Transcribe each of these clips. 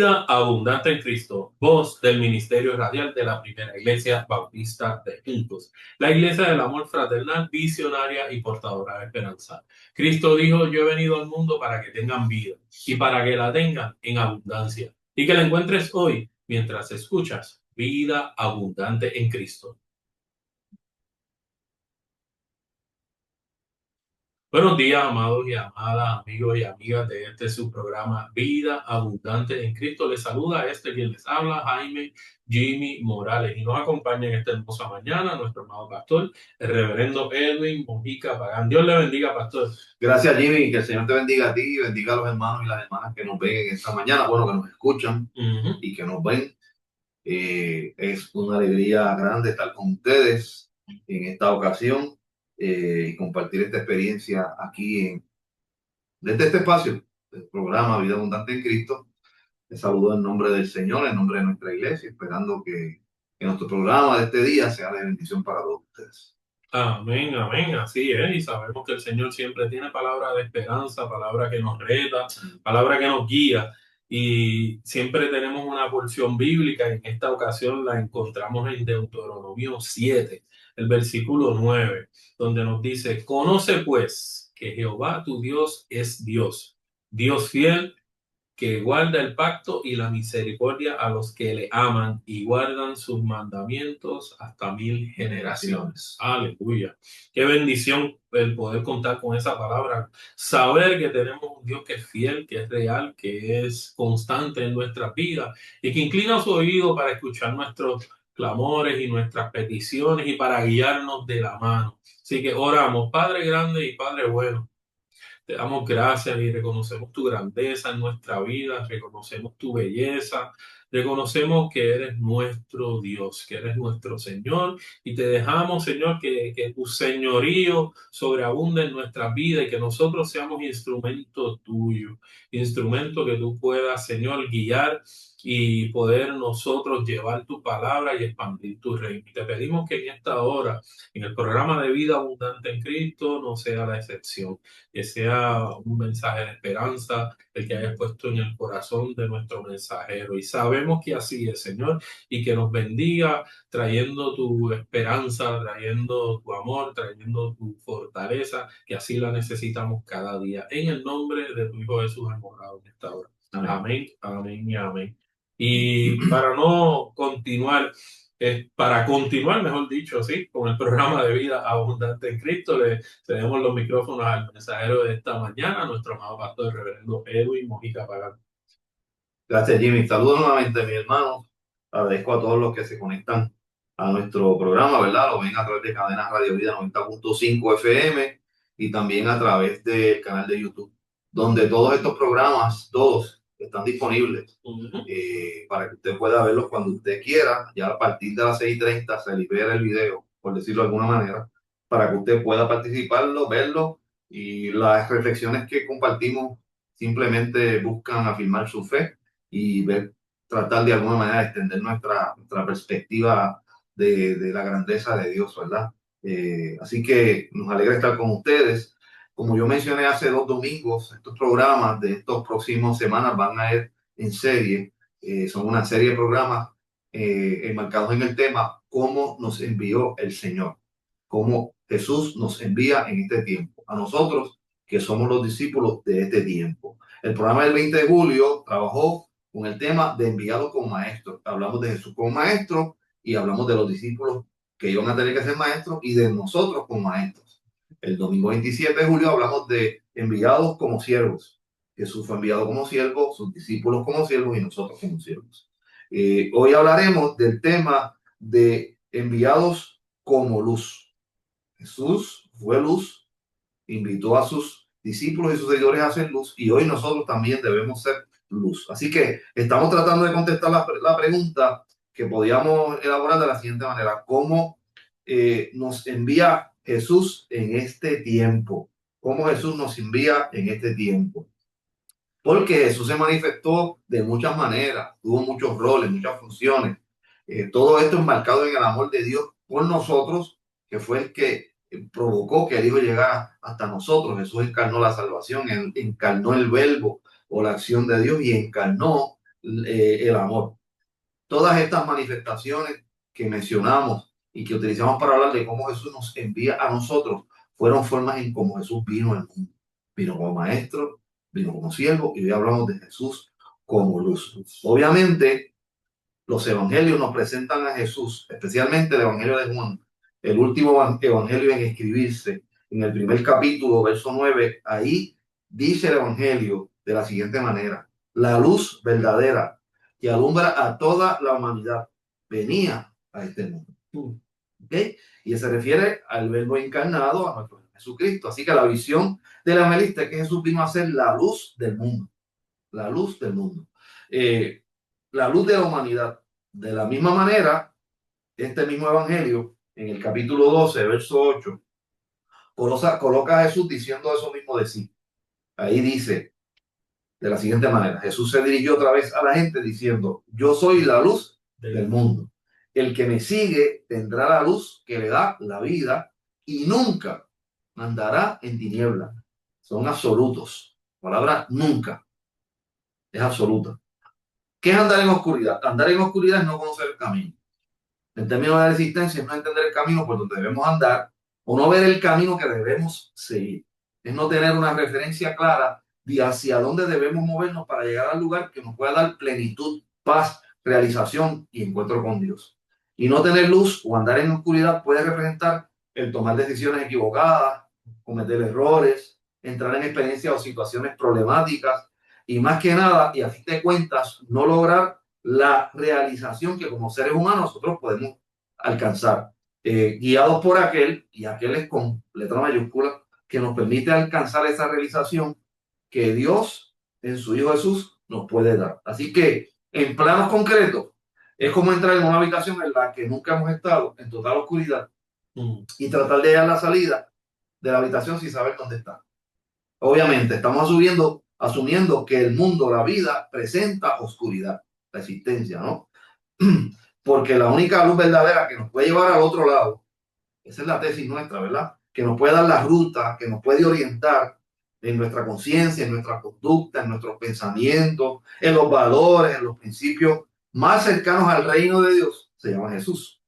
Vida abundante en Cristo, voz del ministerio radial de la Primera Iglesia Bautista de Juntos, la iglesia del amor fraternal, visionaria y portadora de esperanza. Cristo dijo: yo he venido al mundo para que tengan vida y para que la tengan en abundancia, y que la encuentres hoy mientras escuchas Vida abundante en Cristo. Buenos días, amados y amadas, amigos y amigas de su programa Vida Abundante en Cristo. Les saluda quien les habla, Jaime Jimmy Morales, y nos acompaña en esta hermosa mañana nuestro amado pastor, el reverendo Edwin Mojica Pagán. Dios le bendiga, pastor. Gracias, Jimmy. Que el Señor te bendiga a ti y bendiga a los hermanos y las hermanas que nos ven en esta mañana, bueno, que nos escuchan y que nos ven. Es una alegría grande estar con ustedes en esta ocasión y compartir esta experiencia aquí desde este espacio del programa Vida Abundante en Cristo. Les saludo en nombre del Señor, en nombre de nuestra iglesia, esperando que nuestro programa de este día sea de bendición para todos ustedes. Amén, amén, así es, y sabemos que el Señor siempre tiene palabra de esperanza, palabra que nos reta, palabra que nos guía, y siempre tenemos una porción bíblica. En esta ocasión la encontramos en Deuteronomio 7, el versículo 9, donde nos dice: conoce pues que Jehová tu Dios es Dios, Dios fiel, que guarda el pacto y la misericordia a los que le aman y guardan sus mandamientos hasta 1000 generaciones. Aleluya. Qué bendición el poder contar con esa palabra. Saber que tenemos un Dios que es fiel, que es real, que es constante en nuestras vidas y que inclina su oído para escuchar nuestros clamores y nuestras peticiones y para guiarnos de la mano. Así que oramos: Padre grande y Padre bueno, te damos gracias y reconocemos tu grandeza en nuestra vida, reconocemos tu belleza, reconocemos que eres nuestro Dios, que eres nuestro Señor, y te dejamos, Señor, que tu señorío sobreabunde en nuestra vida y que nosotros seamos instrumento tuyo, instrumento que tú puedas, Señor, guiar y poder nosotros llevar tu palabra y expandir tu reino. Y te pedimos que en esta hora, en el programa de Vida Abundante en Cristo, no sea la excepción, que sea un mensaje de esperanza el que hayas puesto en el corazón de nuestro mensajero. Y sabemos que así es, Señor, y que nos bendiga trayendo tu esperanza, trayendo tu amor, trayendo tu fortaleza, que así la necesitamos cada día. En el nombre de tu Hijo Jesús hemos orado en esta hora. Amén, amén y amén. Y para continuar, mejor dicho, así, con el programa de Vida Abundante en Cristo, le cedemos los micrófonos al mensajero de esta mañana, nuestro amado pastor, el reverendo Edwin Mojica Pagán. Gracias, Jimmy. Saludos nuevamente, mi hermano. Agradezco a todos los que se conectan a nuestro programa, ¿verdad? Lo ven a través de Cadena Radio Vida 90.5 FM y también a través del canal de YouTube, donde todos estos programas, todos, están disponibles para que usted pueda verlos cuando usted quiera. Ya a partir de las 6:30 se libera el video, por decirlo de alguna manera, para que usted pueda participarlo, verlo, y las reflexiones que compartimos simplemente buscan afirmar su fe y ver, tratar de alguna manera de extender nuestra perspectiva de la grandeza de Dios, ¿verdad? Así que nos alegra estar con ustedes. Como yo mencioné hace 2 domingos, estos programas de estos próximos semanas van a ir en serie. Son una serie de programas enmarcados en el tema cómo nos envió el Señor, cómo Jesús nos envía en este tiempo, a nosotros que somos los discípulos de este tiempo. El programa del 20 de julio trabajó con el tema de enviado como maestro. Hablamos de Jesús como maestro y hablamos de los discípulos que iban a tener que ser maestros y de nosotros como maestros. El domingo 27 de julio hablamos de enviados como siervos. Jesús fue enviado como siervo, sus discípulos como siervos y nosotros como siervos. Hoy hablaremos del tema de enviados como luz. Jesús fue luz, invitó a sus discípulos y sus seguidores a hacer luz, y hoy nosotros también debemos ser luz. Así que estamos tratando de contestar la pregunta que podíamos elaborar de la siguiente manera: ¿cómo nos envía Jesús en este tiempo? ¿Cómo Jesús nos envía en este tiempo? Porque Jesús se manifestó de muchas maneras, tuvo muchos roles, muchas funciones. Todo esto enmarcado en el amor de Dios por nosotros, que fue el que provocó que el Hijo llegara hasta nosotros. Jesús encarnó la salvación, encarnó el verbo o la acción de Dios y encarnó el amor. Todas estas manifestaciones que mencionamos y que utilizamos para hablar de cómo Jesús nos envía a nosotros fueron formas en cómo Jesús vino al mundo. Vino como maestro, vino como siervo y hoy hablamos de Jesús como luz. Obviamente, los evangelios nos presentan a Jesús, especialmente el evangelio de Juan, el último evangelio en escribirse, en el primer capítulo, verso 9. Ahí dice el evangelio de la siguiente manera: la luz verdadera que alumbra a toda la humanidad venía a este mundo. ¿Okay? Y se refiere al verbo encarnado, a nuestro Jesucristo. Así que la visión del evangelista es que Jesús vino a ser la luz del mundo, la luz del mundo, la luz de la humanidad. De la misma manera, este mismo evangelio, en el capítulo 12, verso 8, coloca a Jesús diciendo eso mismo de sí. Ahí dice de la siguiente manera: Jesús se dirigió otra vez a la gente diciendo: yo soy la luz del mundo. El que me sigue tendrá la luz que le da la vida y nunca andará en tiniebla. Son absolutos. La palabra nunca es absoluta. ¿Qué es andar en oscuridad? Andar en oscuridad es no conocer el camino. En términos de resistencia, es no entender el camino por donde debemos andar o no ver el camino que debemos seguir. Es no tener una referencia clara de hacia dónde debemos movernos para llegar al lugar que nos pueda dar plenitud, paz, realización y encuentro con Dios. Y no tener luz o andar en oscuridad puede representar el tomar decisiones equivocadas, cometer errores, entrar en experiencias o situaciones problemáticas y más que nada, y a fin de cuentas, no lograr la realización que como seres humanos nosotros podemos alcanzar, guiados por aquel, y aquel es con letra mayúscula, que nos permite alcanzar esa realización que Dios en su Hijo Jesús nos puede dar. Así que en planos concretos, es como entrar en una habitación en la que nunca hemos estado, en total oscuridad, y tratar de hallar la salida de la habitación sin saber dónde está. Obviamente, estamos asumiendo que el mundo, la vida, presenta oscuridad, la existencia, ¿no? Porque la única luz verdadera que nos puede llevar al otro lado, esa es la tesis nuestra, ¿verdad? Que nos puede dar la ruta, que nos puede orientar en nuestra conciencia, en nuestra conducta, en nuestros pensamientos, en los valores, en los principios más cercanos al reino de Dios, se llama Jesús.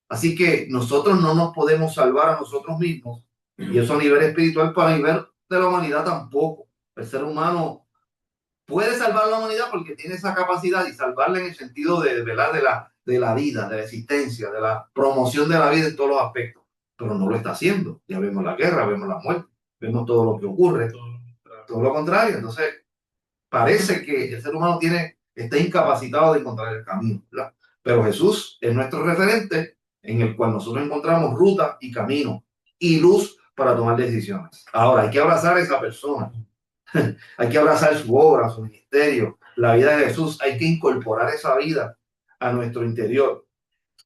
Así que nosotros no nos podemos salvar a nosotros mismos, y eso a nivel espiritual, para nivel de la humanidad tampoco. El ser humano puede salvar la humanidad porque tiene esa capacidad y salvarla en el sentido de la vida, de la existencia, de la promoción de la vida en todos los aspectos, pero no lo está haciendo. Ya vemos la guerra, vemos la muerte, vemos todo lo que ocurre, todo lo contrario. Entonces, parece que el ser humano está incapacitado de encontrar el camino, ¿verdad? Pero Jesús es nuestro referente en el cual nosotros encontramos ruta y camino y luz para tomar decisiones. Ahora, hay que abrazar a esa persona. Hay que abrazar su obra, su ministerio, la vida de Jesús. Hay que incorporar esa vida a nuestro interior,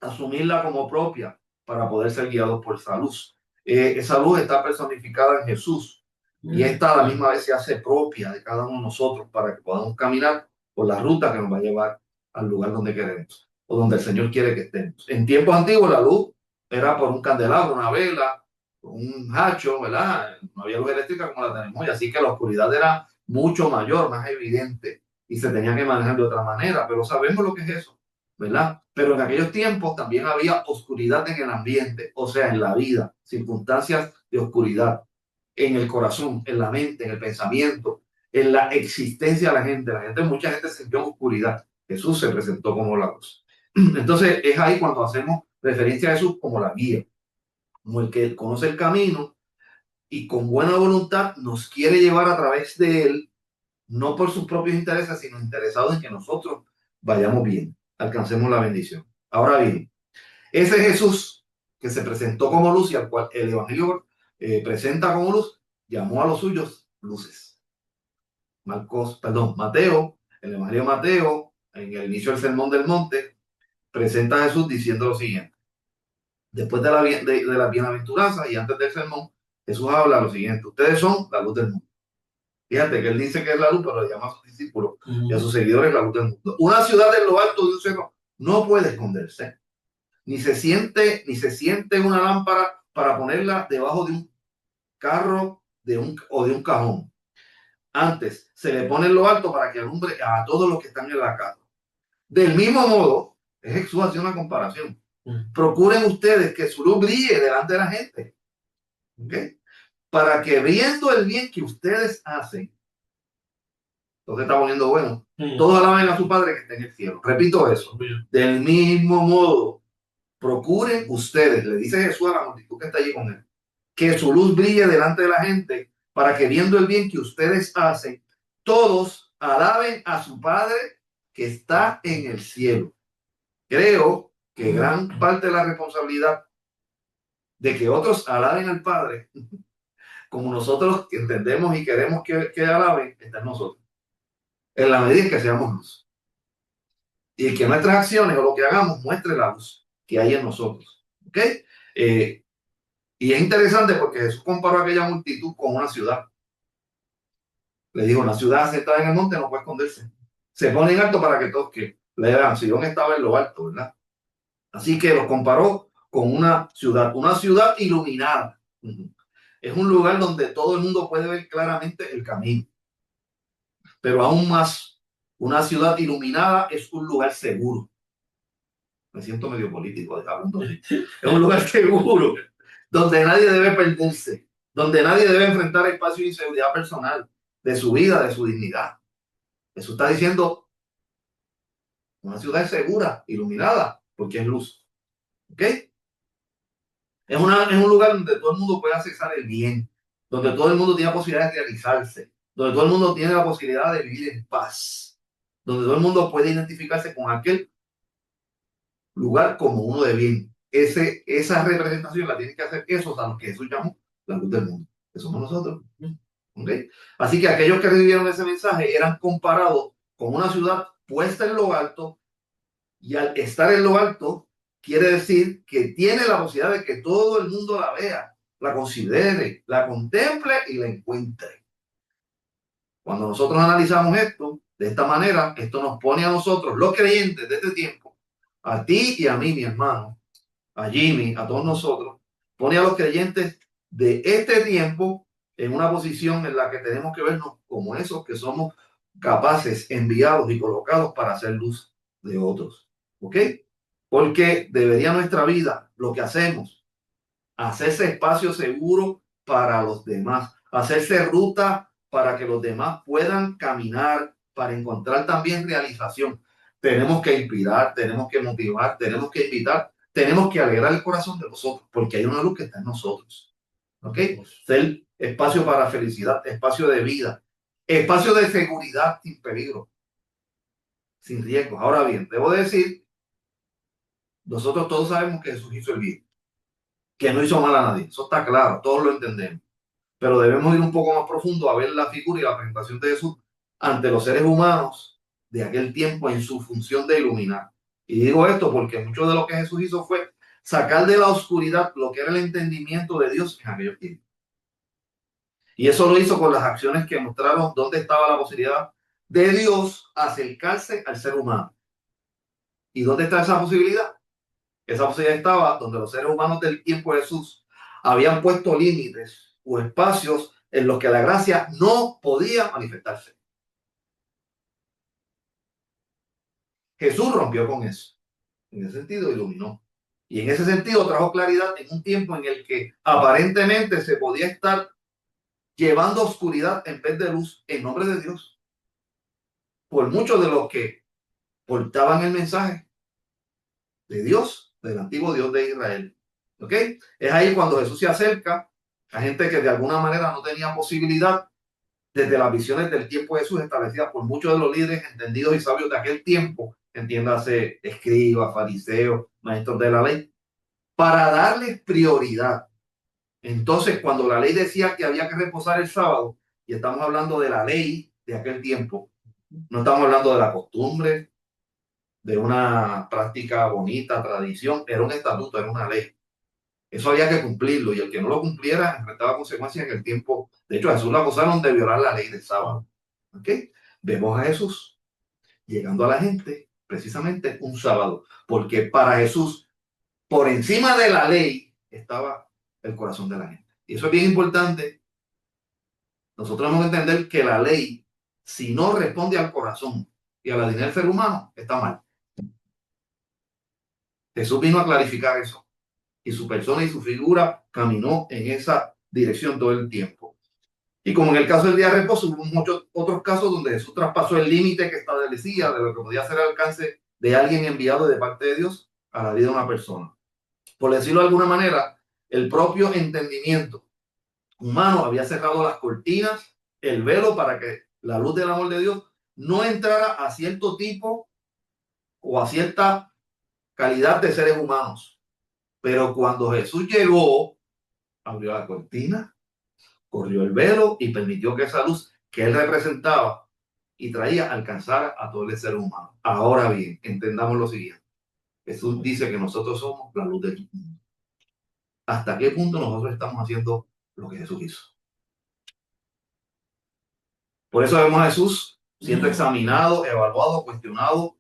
asumirla como propia para poder ser guiados por esa luz. Esa luz está personificada en Jesús y esta a la misma vez se hace propia de cada uno de nosotros para que podamos caminar por la ruta que nos va a llevar al lugar donde queremos o donde el Señor quiere que estemos. En tiempos antiguos la luz era por un candelabro, una vela, un hacho, ¿verdad? No había luz eléctrica como la tenemos hoy, así que la oscuridad era mucho mayor, más evidente y se tenía que manejar de otra manera, pero sabemos lo que es eso, ¿verdad? Pero en aquellos tiempos también había oscuridad en el ambiente, o sea, en la vida, circunstancias de oscuridad, en el corazón, en la mente, en el pensamiento, en la existencia de la gente. Mucha gente sintió oscuridad. Jesús se presentó como la luz. Entonces es ahí cuando hacemos referencia a Jesús como la guía, como el que conoce el camino y con buena voluntad nos quiere llevar a través de él, no por sus propios intereses, sino interesados en que nosotros vayamos bien, alcancemos la bendición. Ahora bien, ese Jesús que se presentó como luz y al cual el Evangelio presenta como luz, llamó a los suyos luces. Mateo, el Evangelio de Mateo, en el inicio del Sermón del Monte, presenta a Jesús diciendo lo siguiente. Después de la bienaventuranza y antes del sermón, Jesús habla lo siguiente: ustedes son la luz del mundo. Fíjate que él dice que es la luz, pero le llama a sus discípulos y a sus seguidores la luz del mundo. Una ciudad en lo alto de un cerro no puede esconderse, ni se siente una lámpara para ponerla debajo de un carro o de un cajón. Antes, se le pone en lo alto para que alumbre a todos los que están en la casa. Del mismo modo, es Jesús haciendo una comparación. Mm. Procuren ustedes que su luz brille delante de la gente. ¿Ok? Para que viendo el bien que ustedes hacen, entonces está poniendo bueno, Mm. todos alaben a su Padre que está en el cielo. Repito eso. Bien. Del mismo modo, procuren ustedes, le dice Jesús a la multitud que está allí con él, que su luz brille delante de la gente para que viendo el bien que ustedes hacen, todos alaben a su Padre que está en el cielo. Creo que gran parte de la responsabilidad de que otros alaben al Padre, como nosotros entendemos y queremos que alaben, está en nosotros, en la medida en que seamos luz. Y que nuestras acciones o lo que hagamos muestre la luz que hay en nosotros. ¿Ok? Y es interesante porque Jesús comparó a aquella multitud con una ciudad. Le digo, una ciudad sentada en el monte no puede esconderse. Se pone en alto para que todos que le vean. Sion estaba en lo alto, ¿verdad? Así que lo comparó con una ciudad iluminada. Es un lugar donde todo el mundo puede ver claramente el camino. Pero aún más, una ciudad iluminada es un lugar seguro. Me siento medio político hablando así. Es un lugar seguro, donde nadie debe perderse, donde nadie debe enfrentar espacio de inseguridad personal, de su vida, de su dignidad. Eso está diciendo una ciudad segura, iluminada, porque es luz. ¿Ok? Es un lugar donde todo el mundo puede accesar el bien, donde todo el mundo tiene la posibilidad de realizarse, donde todo el mundo tiene la posibilidad de vivir en paz, donde todo el mundo puede identificarse con aquel lugar como uno de bien. Esa representación la tienen que hacer esos a los que Jesús llamó la luz del mundo, que somos nosotros. ¿Okay? Así que aquellos que recibieron ese mensaje eran comparados con una ciudad puesta en lo alto, y al estar en lo alto quiere decir que tiene la posibilidad de que todo el mundo la vea, la considere, la contemple y la encuentre. Cuando nosotros analizamos esto de esta manera, esto nos pone a nosotros, los creyentes de este tiempo, a ti y a mí, mi hermano, a Jimmy, a todos nosotros, pone a los creyentes de este tiempo en una posición en la que tenemos que vernos como esos que somos capaces, enviados y colocados para hacer luz de otros. ¿Ok? Porque debería nuestra vida, lo que hacemos, hacerse espacio seguro para los demás, hacerse ruta para que los demás puedan caminar, para encontrar también realización. Tenemos que inspirar, tenemos que motivar, tenemos que invitar, tenemos que alegrar el corazón de nosotros, porque hay una luz que está en nosotros. ¿Ok? Ser espacio para felicidad, espacio de vida, espacio de seguridad sin peligro, sin riesgos. Ahora bien, debo decir, nosotros todos sabemos que Jesús hizo el bien, que no hizo mal a nadie. Eso está claro, todos lo entendemos. Pero debemos ir un poco más profundo a ver la figura y la presentación de Jesús ante los seres humanos de aquel tiempo en su función de iluminar. Y digo esto porque mucho de lo que Jesús hizo fue sacar de la oscuridad lo que era el entendimiento de Dios en aquellos tiempos. Y eso lo hizo con las acciones que mostraron dónde estaba la posibilidad de Dios acercarse al ser humano. ¿Y dónde está esa posibilidad? Esa posibilidad estaba donde los seres humanos del tiempo de Jesús habían puesto límites o espacios en los que la gracia no podía manifestarse. Jesús rompió con eso. En ese sentido iluminó. Y en ese sentido trajo claridad en un tiempo en el que aparentemente se podía estar llevando oscuridad en vez de luz en nombre de Dios. Por muchos de los que portaban el mensaje de Dios, del antiguo Dios de Israel. ¿Ok? Es ahí cuando Jesús se acerca a gente que de alguna manera no tenía posibilidad desde las visiones del tiempo de Jesús establecidas por muchos de los líderes entendidos y sabios de aquel tiempo, entiéndase escribas, fariseos, maestros de la ley, para darles prioridad. Entonces, cuando la ley decía que había que reposar el sábado, y estamos hablando de la ley de aquel tiempo, no estamos hablando de la costumbre, de una práctica bonita, tradición, era un estatuto, era una ley. Eso había que cumplirlo y el que no lo cumpliera enfrentaba consecuencias en el tiempo. De hecho, a Jesús lo acusaron de violar la ley del sábado. ¿Ok? Vemos a Jesús llegando a la gente precisamente un sábado, porque para Jesús, por encima de la ley, estaba el corazón de la gente. Y eso es bien importante. Nosotros tenemos que entender que la ley, si no responde al corazón y a la dignidad del ser humano, está mal. Jesús vino a clarificar eso. Y su persona y su figura caminó en esa dirección todo el tiempo. Y como en el caso del día de reposo, hubo muchos otros casos donde Jesús traspasó el límite que establecía de lo que podía ser el alcance de alguien enviado de parte de Dios a la vida de una persona. Por decirlo de alguna manera, el propio entendimiento humano había cerrado las cortinas, el velo para que la luz del amor de Dios no entrara a cierto tipo o a cierta calidad de seres humanos. Pero cuando Jesús llegó, abrió la cortina, corrió el velo y permitió que esa luz que él representaba y traía alcanzara a todo el ser humano. Ahora bien, entendamos lo siguiente. Jesús dice que nosotros somos la luz del mundo. ¿Hasta qué punto nosotros estamos haciendo lo que Jesús hizo? Por eso vemos a Jesús siendo examinado, evaluado, cuestionado,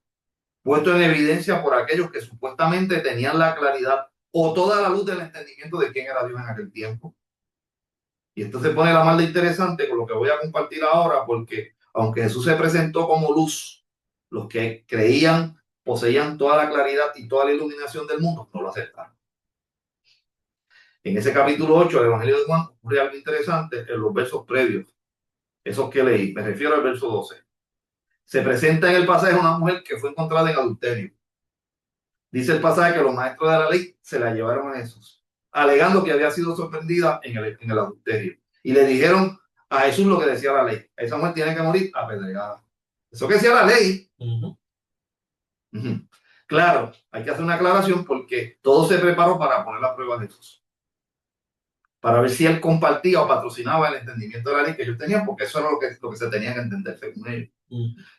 puesto en evidencia por aquellos que supuestamente tenían la claridad o toda la luz del entendimiento de quién era Dios en aquel tiempo. Y esto se pone la más de interesante con lo que voy a compartir ahora, porque aunque Jesús se presentó como luz, los que creían poseían toda la claridad y toda la iluminación del mundo, no lo aceptaron. En ese capítulo 8 del Evangelio de Juan ocurre algo interesante en los versos previos, esos que leí, me refiero al verso 12. Se presenta en el pasaje una mujer que fue encontrada en adulterio. Dice el pasaje que los maestros de la ley se la llevaron a Jesús, alegando que había sido sorprendida en el adulterio. Y le dijeron a Jesús lo que decía la ley. Esa mujer tiene que morir apedreada. Eso que decía la ley. Claro, hay que hacer una aclaración porque todo se preparó para poner a prueba a Jesús. Para ver si él compartía o patrocinaba el entendimiento de la ley que ellos tenían, porque eso era lo que se tenía que entender según ellos.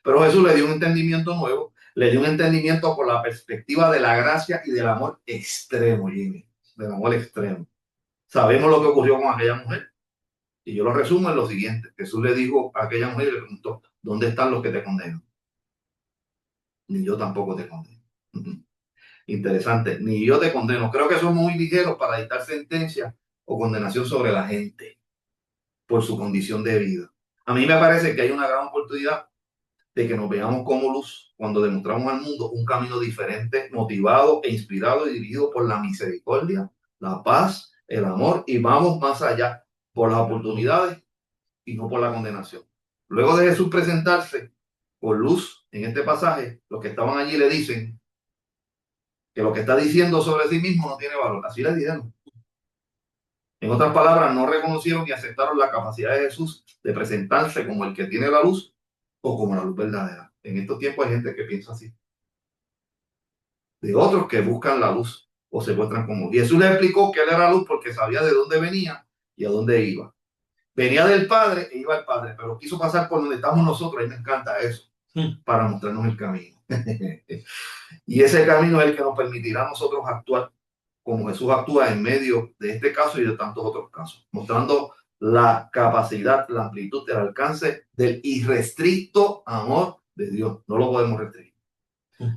Pero Jesús le dio un entendimiento nuevo, le dio un entendimiento por la perspectiva de la gracia y del amor extremo, Jimmy, del amor extremo. Sabemos lo que ocurrió con aquella mujer. Y yo lo resumo en lo siguiente. Jesús le dijo a aquella mujer y le preguntó, ¿dónde están los que te condenan? Ni yo tampoco te condeno. Interesante, ni yo te condeno. Creo que somos muy ligeros para dictar sentencia o condenación sobre la gente por su condición de vida. A mí me parece que hay una gran oportunidad de que nos veamos como luz cuando demostramos al mundo un camino diferente, motivado e inspirado y dirigido por la misericordia, la paz, el amor y vamos más allá por las oportunidades y no por la condenación. Luego de Jesús presentarse por luz en este pasaje, los que estaban allí le dicen que lo que está diciendo sobre sí mismo no tiene valor. Así le dijeron. En otras palabras, no reconocieron y aceptaron la capacidad de Jesús de presentarse como el que tiene la luz o como la luz verdadera. En estos tiempos hay gente que piensa así. De otros que buscan la luz o se muestran como. Y Jesús les explicó que él era luz porque sabía de dónde venía y a dónde iba. Venía del Padre e iba al Padre, pero quiso pasar por donde estamos nosotros. Y me encanta eso, para mostrarnos el camino. Y ese camino es el que nos permitirá a nosotros actuar como Jesús actúa en medio de este caso y de tantos otros casos, mostrando la capacidad, la amplitud, el alcance del irrestricto amor de Dios. No lo podemos restringir.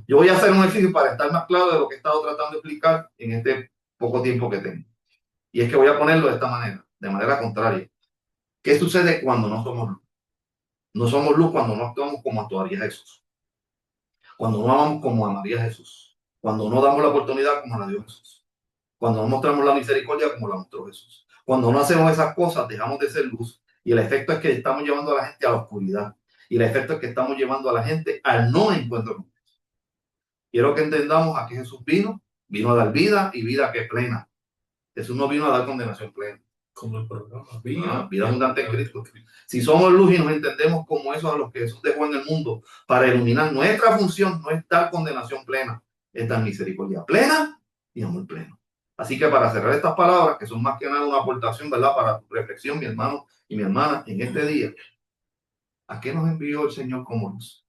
Yo voy a hacer un ejercicio para estar más claro de lo que he estado tratando de explicar en este poco tiempo que tengo. Y es que voy a ponerlo de esta manera, de manera contraria. ¿Qué sucede cuando no somos luz? No somos luz cuando no actuamos como actuaría Jesús. Cuando no amamos como amaría Jesús. Cuando no damos la oportunidad como la dio Jesús. Cuando no mostramos la misericordia como la mostró Jesús. Cuando no hacemos esas cosas, dejamos de ser luz. Y el efecto es que estamos llevando a la gente a la oscuridad. Y el efecto es que estamos llevando a la gente al no encuentro con Dios. Quiero que entendamos a qué Jesús vino. Vino a dar vida y vida que es plena. Jesús no vino a dar condenación plena. Como el programa, vida abundante en Cristo. Si somos luz y nos entendemos como eso a los que Jesús dejó en el mundo para iluminar, nuestra función no es dar condenación plena, es dar misericordia plena y amor pleno. Así que para cerrar estas palabras, que son más que nada una aportación, ¿verdad? Para tu reflexión, mi hermano y mi hermana, en este día, ¿a qué nos envió el Señor como luz?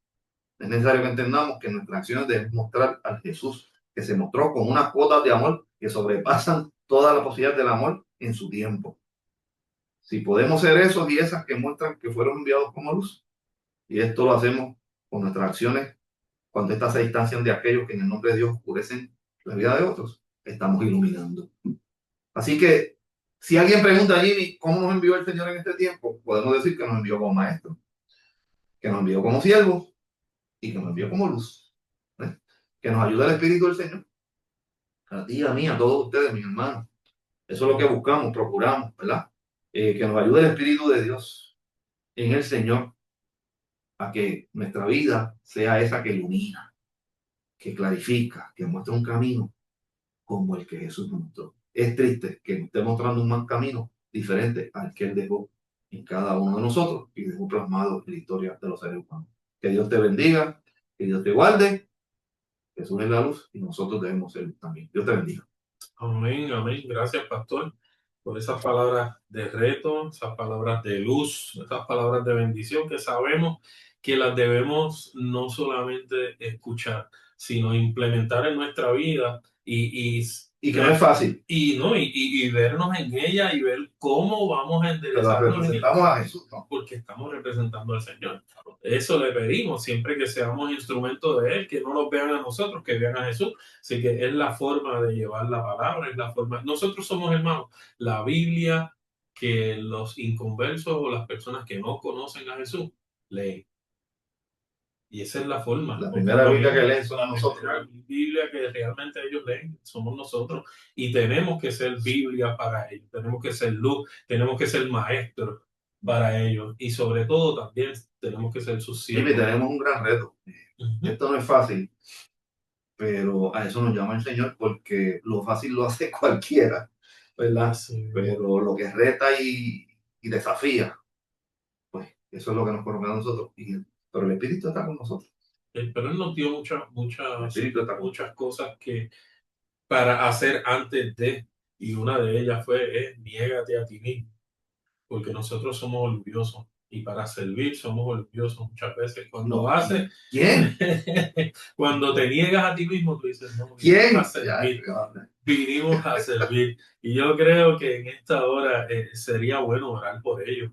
Es necesario que entendamos que nuestras acciones deben mostrar al Jesús que se mostró con unas cuotas de amor que sobrepasan toda la posibilidad del amor en su tiempo. Si podemos ser esos y esas que muestran que fueron enviados como luz, y esto lo hacemos con nuestras acciones, cuando estas se distancian de aquellos que en el nombre de Dios oscurecen la vida de otros, estamos iluminando. Así que, si alguien pregunta a Jimmy, ¿cómo nos envió el Señor en este tiempo? Podemos decir que nos envió como maestro, que nos envió como siervos y que nos envió como luz. ¿Eh? Que nos ayuda el Espíritu del Señor. a ti, a mí, a todos ustedes, mis hermanos. Eso es lo que buscamos, procuramos, ¿verdad? Que nos ayude el Espíritu de Dios en el Señor a que nuestra vida sea esa que ilumina, que clarifica, que muestra un camino como el que Jesús nos mostró. Es triste que nos esté mostrando un mal camino diferente al que Él dejó en cada uno de nosotros y dejó plasmado en la historia de los seres humanos. Que Dios te bendiga, que Dios te guarde. Jesús es la luz y nosotros debemos ser luz también. Dios te bendiga. Amén, amén. Gracias, pastor, por esas palabras de reto, esas palabras de luz, esas palabras de bendición que sabemos que las debemos no solamente escuchar, sino implementar en nuestra vida Y que no es fácil, y vernos en ella y ver cómo vamos a pero enderezarnos en el representamos a Jesús, ¿no? porque estamos representando al Señor. Eso le pedimos siempre que seamos instrumentos de Él, que no nos vean a nosotros, que vean a Jesús. Así que es la forma de llevar la palabra, es la forma. Nosotros somos hermanos. La Biblia que los inconversos o las personas que no conocen a Jesús leen. Y esa es la forma, La porque es primera lo Biblia que mismo. leen son a nosotros. La Biblia que realmente ellos leen somos nosotros y tenemos que ser Biblia para ellos, tenemos que ser luz, tenemos que ser maestros para ellos y sobre todo también tenemos que ser sus Jimmy, siervos. tenemos un gran reto. Ujú. Esto no es fácil, pero a eso nos llama el Señor porque lo fácil lo hace cualquiera, ¿verdad? Así mismo. Pero lo que reta y desafía, pues eso es lo que nos coloca a nosotros. Pero el Espíritu está con nosotros. Pero Él nos dio El Espíritu está con nosotros. muchas cosas que para hacer antes de, y una de ellas fue, niégate a ti mismo. Porque nosotros somos orgullosos y para servir somos orgullosos muchas veces. Cuando No, haces, ¿quién? cuando te niegas a ti mismo, tú dices, no, vinimos a ¿Quién? Ya, servir, vinimos a servir. Y yo creo que en esta hora sería bueno orar por ellos,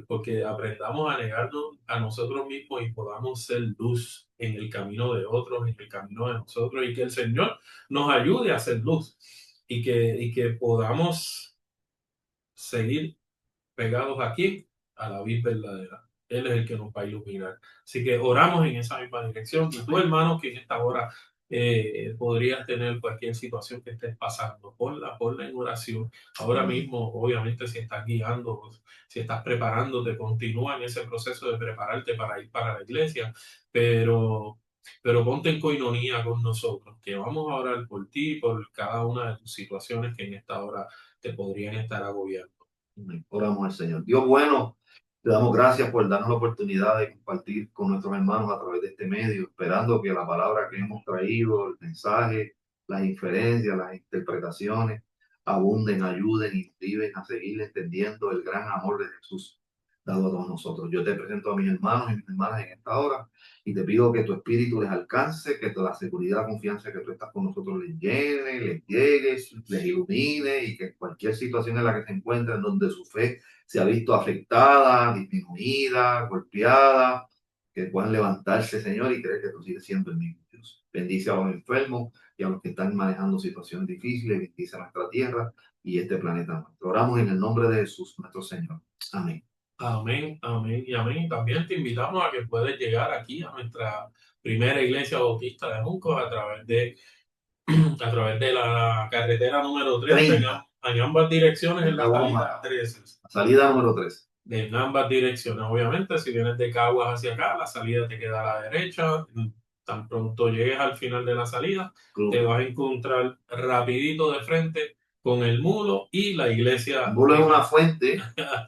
porque aprendamos a negarnos a nosotros mismos y podamos ser luz en el camino de otros, en el camino de nosotros, y que el Señor nos ayude a ser luz y que podamos seguir pegados aquí a la vid verdadera. Él es el que nos va a iluminar. Así que oramos en esa misma dirección. Y tú, hermano, que en esta hora podrías tener cualquier situación que estés pasando, ponla en oración. Ahora mismo, obviamente, si estás guiando, si estás preparándote, continúa en ese proceso de prepararte para ir para la iglesia, pero, pero ponte en coinonía con nosotros, que vamos a orar por ti, por cada una de tus situaciones que en esta hora te podrían estar agobiando. Oramos al Señor. Dios bueno, te damos gracias por darnos la oportunidad de compartir con nuestros hermanos a través de este medio, esperando que la palabra que hemos traído, el mensaje, las inferencias, las interpretaciones, abunden, ayuden y motiven a seguir entendiendo el gran amor de Jesús dado a todos nosotros. Yo te presento a mis hermanos y mis hermanas en esta hora y te pido que tu espíritu les alcance, que toda la seguridad, la confianza que tú estás con nosotros les llene, les llegue, les ilumine y que cualquier situación en la que se encuentren donde su fe se ha visto afectada, disminuida, golpeada, que puedan levantarse, Señor, y creer que tú sigues siendo el mismo Dios. Bendice a los enfermos y a los que están manejando situaciones difíciles, bendice a nuestra tierra y este planeta nuestro. Oramos en el nombre de Jesús, nuestro Señor. Amén. Amén, amén y amén. También te invitamos a que puedes llegar aquí a nuestra primera iglesia bautista de Juncos a través de la carretera número 30 30. en ambas direcciones en En la salida Caguama, 13. salida número 3. En ambas direcciones, obviamente, si vienes de Caguas hacia acá, la salida te queda a la derecha. Tan pronto llegues al final de la salida, te Club. vas a encontrar rapidito de frente con el mulo y la iglesia. Bulo es una fuente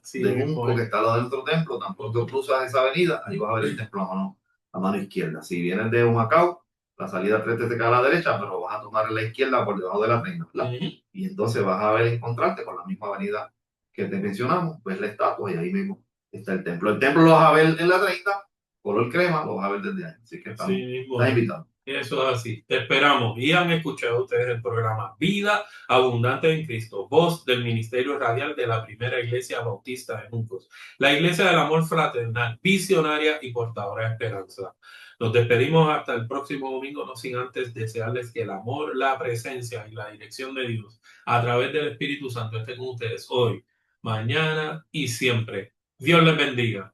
Así de mismo Junco es. que está al lado del otro templo. Tan pronto cruzas esa avenida, ahí vas a ver el templo a mano izquierda. Si vienes de Humacao, la salida 3 te queda a la derecha, pero vas a tomar la izquierda por debajo de la reina, ¿verdad? Ujú. Y entonces vas a ver encontrarte con la misma avenida que te mencionamos, ves la estatua y ahí mismo está el templo. El templo lo vas a ver en la 30, color crema, lo vas a ver desde ahí. Así que Así mismo estás es. invitado. Eso es así. Te esperamos. Y han escuchado ustedes el programa Vida Abundante en Cristo, voz del Ministerio Radial de la Primera Iglesia Bautista de Juncos, la Iglesia del Amor Fraternal, visionaria y portadora de esperanza. Nos despedimos hasta el próximo domingo, no sin antes desearles que el amor, la presencia y la dirección de Dios a través del Espíritu Santo esté con ustedes hoy, mañana y siempre. Dios les bendiga.